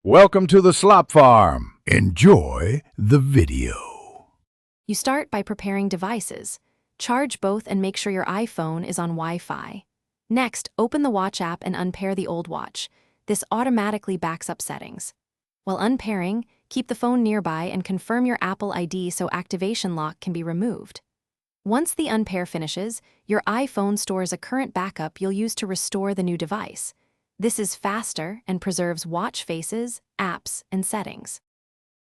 Welcome to the Slop Farm. Enjoy the video. You start by preparing devices. Charge both and make sure your iPhone is on Wi-Fi. Next, open the Watch app and unpair the old watch. This automatically backs up settings. While unpairing, keep the phone nearby and confirm your Apple ID so activation lock can be removed. Once the unpair finishes, your iPhone stores a current backup you'll use to restore the new device. This is faster and preserves watch faces, apps, and settings.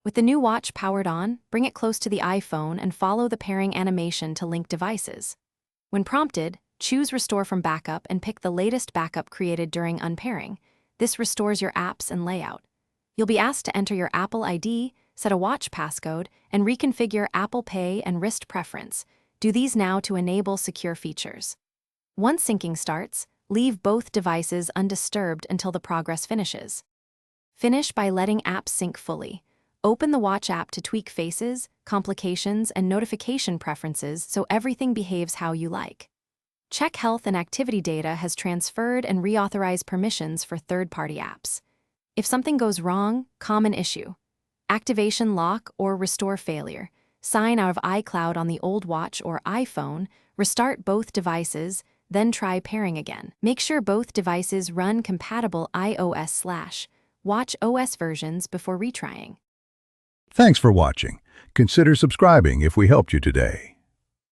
With the new watch powered on, bring it close to the iPhone and follow the pairing animation to link devices. When prompted, choose Restore from Backup and pick the latest backup created during unpairing. This restores your apps and layout. You'll be asked to enter your Apple ID, set a watch passcode, and reconfigure Apple Pay and wrist preference. Do these now to enable secure features. Once syncing starts, leave both devices undisturbed until the progress finishes. Finish by letting apps sync fully. Open the Watch app to tweak faces, complications, and notification preferences so everything behaves how you like. Check health and activity data has transferred and reauthorize permissions for third-party apps. If something goes wrong, common issue. Activation lock or restore failure. Sign out of iCloud on the old watch or iPhone, restart both devices, then try pairing again. Make sure both devices run compatible iOS/Watch OS versions before retrying. Thanks for watching. Consider subscribing if we helped you today.